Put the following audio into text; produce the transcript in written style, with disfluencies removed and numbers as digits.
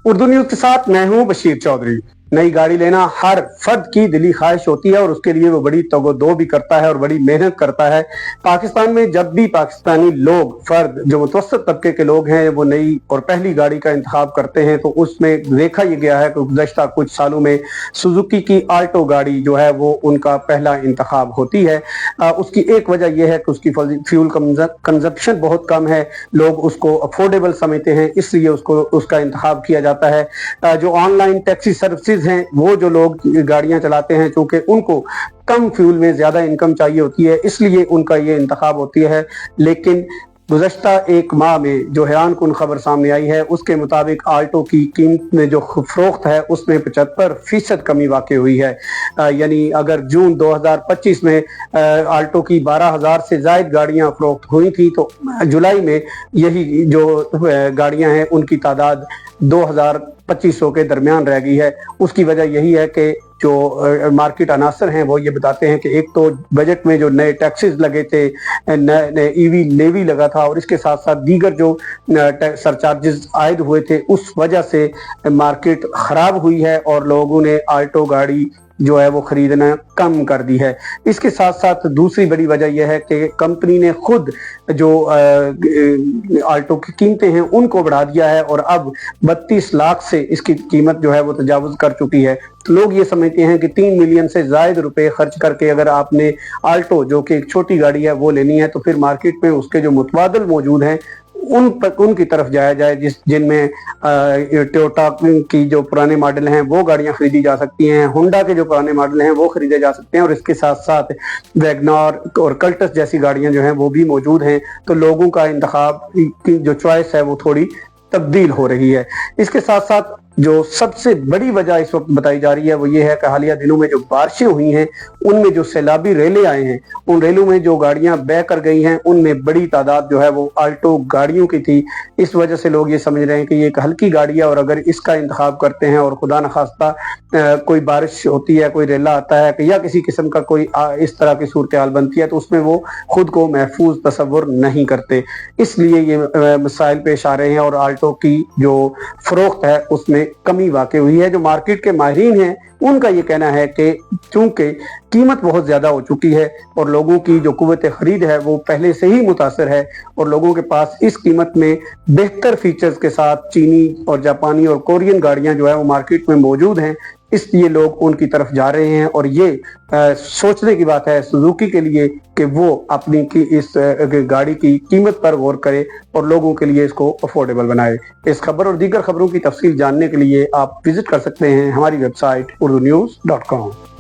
Urdu news के साथ मैं हूं बशीर चौधरी। नई गाड़ी लेना हर फर्द की दिली ख्वाहिश होती है और उसके लिए वो बड़ी तगोदो भी करता है और बड़ी मेहनत करता है। पाकिस्तान में जब भी पाकिस्तानी लोग फर्द जो मुतवस्सित तबके के लोग हैं वो नई और पहली गाड़ी का इंतखाब करते हैं तो उसमें देखा ये गया है कि गुज़श्ता कुछ सालों में सुजुकी की आल्टो गाड़ी जो है वो उनका पहला इंतखाब होती है। उसकी एक वजह यह है कि उसकी फ्यूल कंजप्शन बहुत कम है, लोग उसको अफोर्डेबल समझते हैं, इसलिए उसका इंतखाब किया जाता है। जो ऑनलाइन टैक्सी सर्विसेज हैं वो जो लोग गाड़ियां चलाते हैं चूंकि उनको कम फ्यूल में ज्यादा इनकम चाहिए होती है इसलिए उनका ये इंतखाब होती है। लेकिन गुज़श्ता एक माह में जो हैरान कुन खबर सामने आई है उसके मुताबिक आल्टो की कीमत में जो फरोख्त है उसमें 75% कमी वाक़ई हुई है। यानी अगर जून 2025 में आल्टो की 12,000 से ज़ायद गाड़ियां फरोख्त हुई थी तो जुलाई में यही जो गाड़ियां हैं उनकी तादाद 2,2500 के दरमियान रह गई है। उसकी वजह यही है कि जो मार्केट अनासर हैं वो ये बताते हैं कि एक तो बजट में जो नए टैक्सेस लगे थे, नए ईवी लेवी लगा था और इसके साथ साथ दीगर जो सरचार्जेस आयद हुए थे उस वजह से मार्केट खराब हुई है और लोगों ने आल्टो गाड़ी जो है वो खरीदना कम कर दी है। इसके साथ साथ दूसरी बड़ी वजह यह है कि कंपनी ने खुद जो आल्टो की कीमतें हैं उनको बढ़ा दिया है और अब 32 लाख से इसकी कीमत जो है वो तजावुज कर चुकी है। तो लोग ये समझते हैं कि 3 मिलियन से जायद रुपए खर्च करके अगर आपने आल्टो जो कि एक छोटी गाड़ी है वो लेनी है तो फिर मार्केट में उसके जो मुतबादल मौजूद हैं उनकी तरफ जाया जाए जिनमें टोयोटा की जो पुराने मॉडल हैं वो गाड़ियां खरीदी जा सकती हैं, होंडा के जो पुराने मॉडल हैं वो खरीदे जा सकते हैं और इसके साथ साथ वैगनआर और कल्टस जैसी गाड़ियां जो हैं वो भी मौजूद हैं। तो लोगों का इंतखाब की जो चॉइस है वो थोड़ी तब्दील हो रही है। इसके साथ साथ जो सबसे बड़ी वजह इस वक्त बताई जा रही है वो ये है कि हालिया दिनों में जो बारिशें हुई हैं उनमें जो सैलाबी रेले आए हैं उन रेलों में जो गाड़ियां बह कर गई हैं उनमें बड़ी तादाद जो है वो आल्टो गाड़ियों की थी। इस वजह से लोग ये समझ रहे हैं कि ये एक हल्की गाड़ी है और अगर इसका इंतखाब करते हैं और खुदा न खास्ता कोई बारिश होती है, कोई रेला आता है या किसी किस्म का कोई इस तरह की सूरत हाल बनती है तो उसमें वो खुद को महफूज तसव्वुर नहीं करते, इसलिए ये मसाइल पेश आ रहे हैं और आल्टो की जो फरोख्त है उसमें कमी वाक़ई हुई है। जो मार्केट के माहिरीन हैं उनका ये कहना है कि चूंकि कीमत बहुत ज्यादा हो चुकी है और लोगों की जो कुव्वत खरीद है वो पहले से ही मुतासर है और लोगों के पास इस कीमत में बेहतर फीचर्स के साथ चीनी और जापानी और कोरियन गाड़ियां जो है वो मार्केट में मौजूद हैं, इसलिए लोग उनकी तरफ जा रहे हैं। और ये सोचने की बात है सुजुकी के लिए कि वो अपनी की इस गाड़ी की कीमत पर गौर करे और लोगों के लिए इसको अफोर्डेबल बनाए। इस खबर और दीगर खबरों की तफसील जानने के लिए आप विजिट कर सकते हैं हमारी वेबसाइट urdunews.com।